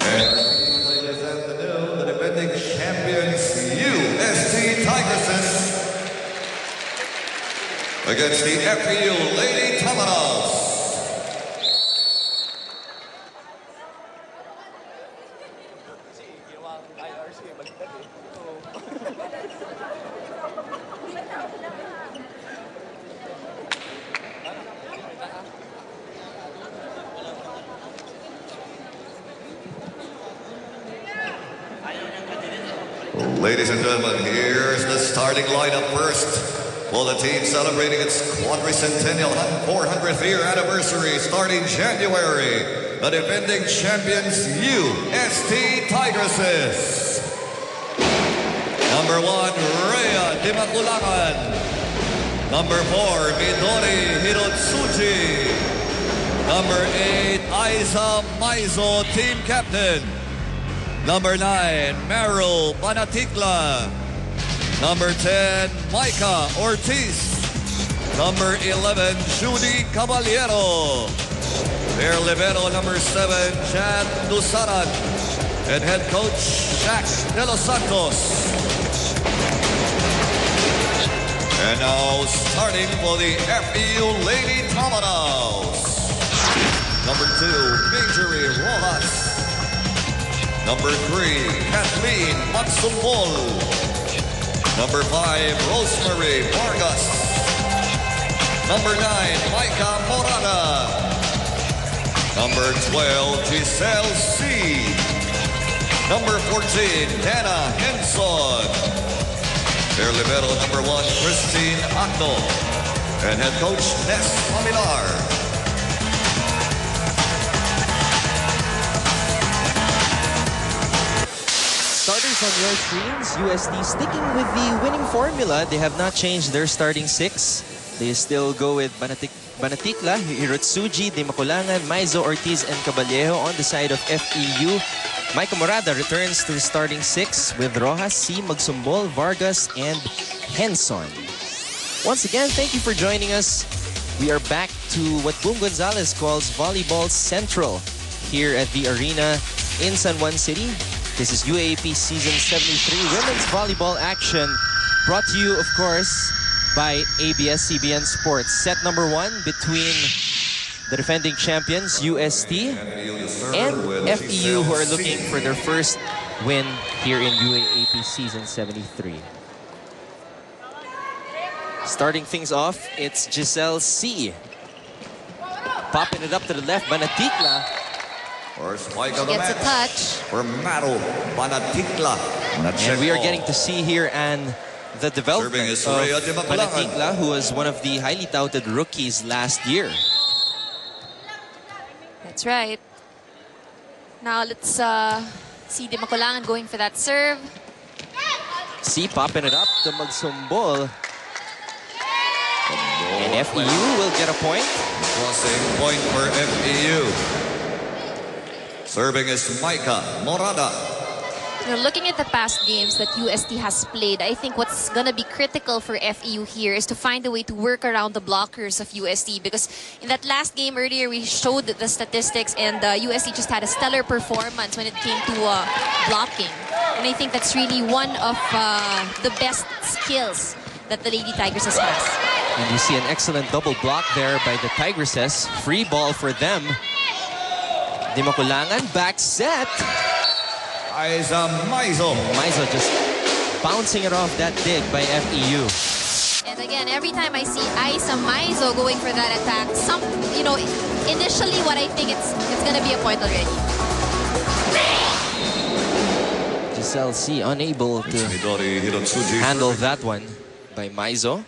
Ladies and gentlemen, the defending champions UST Tigresses against the FEU Lady Tamaraws. Ladies and gentlemen, here's the starting lineup first for the team celebrating its quadricentennial 400th year anniversary starting January. The defending champions UST Tigresses. Number 1, Rhea Dimaculangan. Number 4, Midori Hirotsuji. Number 8, Aiza Maizo, team captain. Number 9, Meryl Panatikla. Number 10, Micah Ortiz. Number 11, Judy Caballero. Their libero, number 7, Jan Dusaran. And head coach, Jack De Los Santos. And now starting for the FEU Lady Tamaraws. Number 2, Marjorie Rojas. Number 3, Kathleen Magsumbol. Number 5, Rosemary Vargas. Number 9, Micah Morada. Number 12, Giselle C. Number 14, Dana Henson. Their libero, number 1, Christine Acto. And head coach, Ness Mamilar. Starters on your screens, UST sticking with the winning formula. They have not changed their starting 6. They still go with Banatikla, Hirotsuji, Dimaculangan, Maizo, Ortiz, and Caballero. On the side of FEU, Micah Morada returns to the starting 6 with Rojas, C, Magsumbol, Vargas, and Henson. Once again, thank you for joining us. We are back to what Boom Gonzalez calls Volleyball Central here at the arena in San Juan City. This is UAAP Season 73 Women's Volleyball action, brought to you, of course, by ABS-CBN Sports. Set number 1 between the defending champions, UST, and FEU, who are looking for their first win here in UAAP Season 73. Starting things off, it's Giselle C. Popping it up to the left, Banatikla. She gets a touch. For Maro Panatikla. And we are getting to see here and the development of Panatikla, who was one of the highly touted rookies last year. That's right. Now let's see Dimaculangan going for that serve. See, popping it up to Magsumbol. And FEU will get a point. Crossing point for FEU. Serving is Micah Morada. You know, looking at the past games that UST has played, I think what's going to be critical for FEU here is to find a way to work around the blockers of UST, because in that last game earlier, we showed the statistics, and UST just had a stellar performance when it came to blocking. And I think that's really one of the best skills that the Lady Tigresses has. And you see an excellent double block there by the Tigresses. Free ball for them. Dimaculangan, back set. Aiza Maizo. Maizo just bouncing it off that dig by FEU. And again, every time I see Aiza Maizo going for that attack, initially what I think it's gonna be a point already. Giselle C unable to handle that one by Maizo.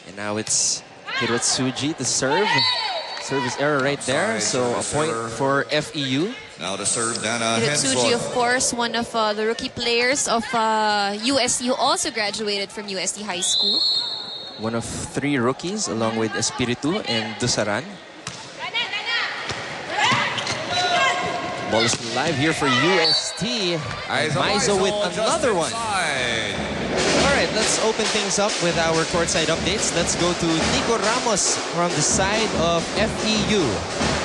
And now it's Hirotsuji to serve. Service error right there, so a point for FEU. Now to serve Dana Hirotsuji, of course, one of the rookie players of UST, who also graduated from UST High School. One of 3 rookies, along with Espiritu and Dusaran. Ball is still live here for UST. Maizo with another one. All right, let's open things up with our courtside updates. Let's go to Nico Ramos from the side of FEU.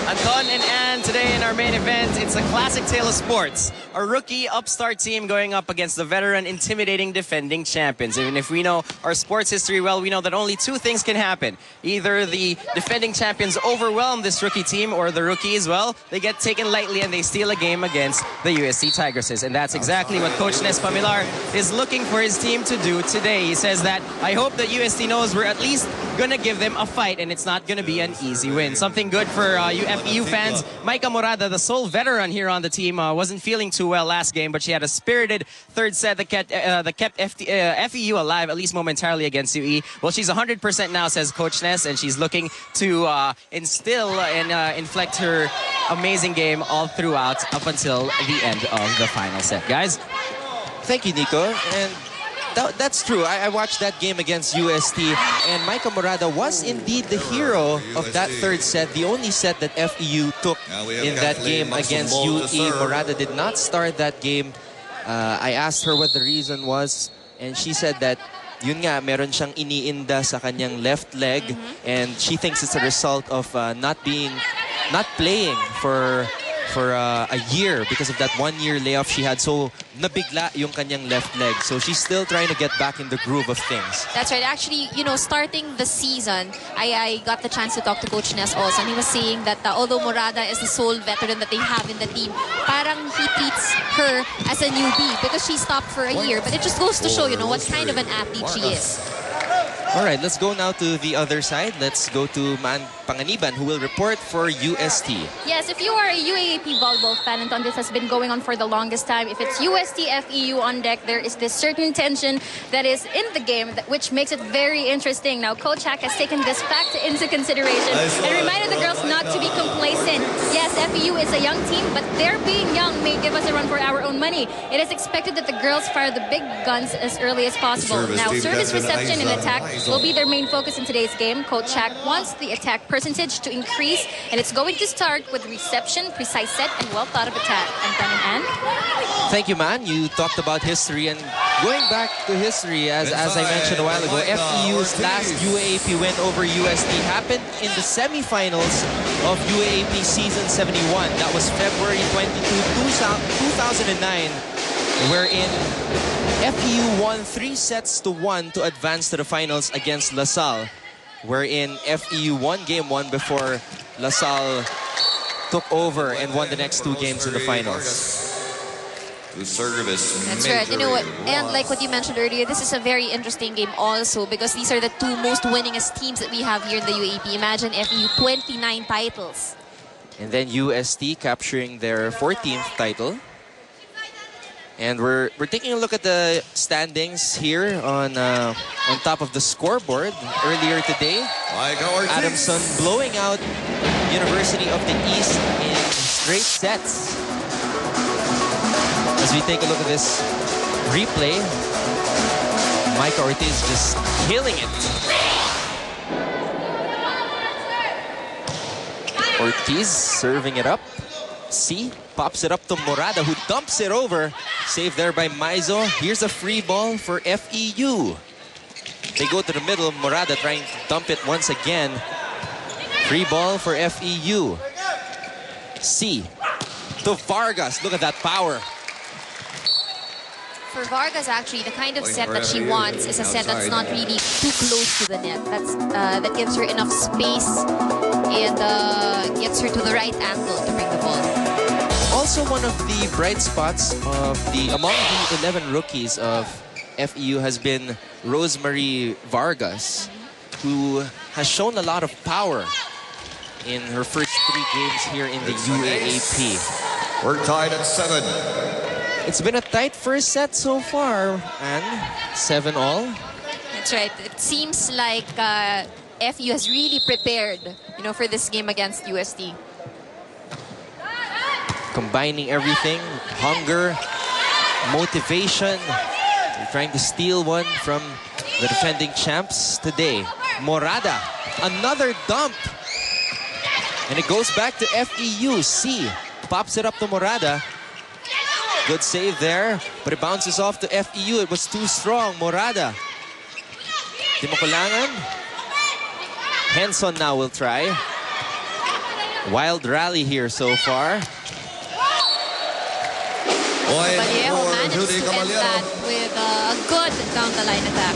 Anton and Ann, today in our main event, it's a classic tale of sports. A rookie upstart team going up against the veteran, intimidating defending champions. Even if we know our sports history well, we know that only two things can happen. Either the defending champions overwhelm this rookie team, or the rookies, well, they get taken lightly and they steal a game against the UST Tigresses. And that's exactly what Coach Nes Pamilar is looking for his team to do today. He says that, I hope that UST knows we're at least going to give them a fight, and it's not going to be an easy win. Something good for FEU fans. Maika Morada, the sole veteran here on the team, wasn't feeling too well last game, but she had a spirited third set that kept FEU alive, at least momentarily against UE. Well, she's 100% now, says Coach Nes, and she's looking to instill and inflect her amazing game all throughout up until the end of the final set. Guys? Thank you, Nico. And that's true. I watched that game against UST, and Maika Morada was indeed the hero of that third set, the only set that FEU took in that game against UE. Morada did not start that game. I asked her what the reason was, and she said that yun nga, meron siyang iniinda sa kanyang left leg, and she thinks it's a result of not playing for a year because of that 1 year layoff she had. So nabigla yung kanyang left leg. So she's still trying to get back in the groove of things. That's right. Actually, you know, starting the season, I got the chance to talk to Coach Nes also, and he was saying that although Morada is the sole veteran that they have in the team, parang he treats her as a newbie because she stopped for a year. But it just goes to show, you know, what kind of an athlete she is. All right, let's go now to the other side. Let's go to Man Panganiban, who will report for UST. Yes, if you are a UAAP volleyball fan, Anton, this has been going on for the longest time. If it's UST FEU on deck, there is this certain tension that is in the game, which makes it very interesting. Now, Coach Hack has taken this fact into consideration and reminded the girls not to be complacent. Yes, FEU is a young team, but their being young may give us a run for our own money. It is expected that the girls fire the big guns as early as possible. Now, service reception and attack will be their main focus in today's game. Coach Hack wants the attack percentage to increase, and it's going to start with reception, precise set, and well thought of attack. Anton and Ann? Thank you, man. You talked about history, and going back to history, as I mentioned a while ago, FEU's last UAAP win over UST happened in the semifinals of UAAP season 71. That was February 22, 2009, wherein FEU won 3-1 to advance to the finals against LaSalle, wherein FEU won game 1 before LaSalle took over and won the next 2 games in the finals. That's right. You know what? And like what you mentioned earlier, this is a very interesting game also because these are the 2 most winningest teams that we have here in the UAP. Imagine FEU 29 titles. And then UST capturing their 14th title. And we're taking a look at the standings here on top of the scoreboard. Earlier today, Adamson blowing out University of the East in straight sets. As we take a look at this replay, Maika Ortiz just killing it. Ortiz serving it up. C pops it up to Morada, who dumps it over. Saved there by Maizo. Here's a free ball for FEU. They go to the middle. Morada trying to dump it once again. Free ball for FEU. C to Vargas. Look at that power. For Vargas, actually, the kind of set that she wants is a set that's not really too close to the net. That gives her enough space and gets her to the right angle to bring the ball. Also, one of the bright spots among the 11 rookies of FEU has been Rosemary Vargas, who has shown a lot of power in her first 3 games here in the UAAP. We're tied at 7. It's been a tight first set so far, and 7-all. That's right. It seems like FEU has really prepared, you know, for this game against UST. Combining everything, hunger, motivation. They're trying to steal one from the defending champs today. Morada, another dump. And it goes back to FEU. C pops it up to Morada. Good save there, but it bounces off to FEU. It was too strong. Morada. Di makulangan. Henson now will try. Wild rally here so far. Vallejo managed to end that with a good down-the-line attack.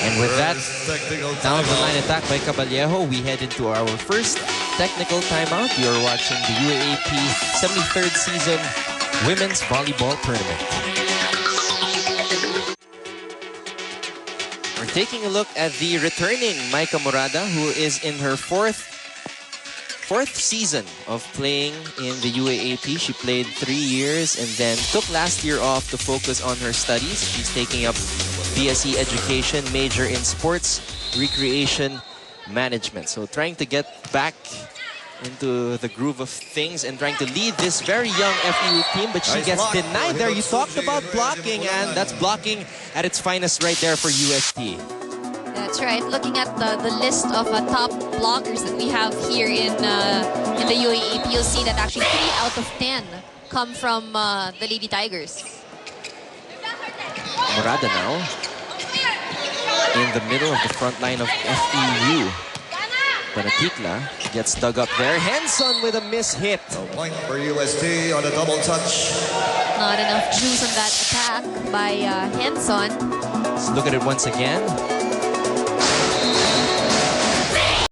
And with that Technical down-the-line attack by Caballero, we head into our first technical timeout. You're watching the UAAP 73rd season Women's Volleyball Tournament. We're taking a look at the returning Maika Morada, who is in her fourth season of playing in the UAAP. She played 3 years and then took last year off to focus on her studies. She's taking up BSc Education, major in Sports Recreation Management. So trying to get back into the groove of things and trying to lead this very young FEU team, but she gets denied there. You talked about blocking, and that's blocking at its finest right there for UST. That's right. Looking at the list of top blockers that we have here in the UAAP, you'll see that actually 3 out of 10 come from the Lady Tigers. Morada now in the middle of the front line of FEU. Panatikla gets dug up there. Henson with a miss hit. A point for UST on a double touch. Not enough juice on that attack by Henson. Let's look at it once again.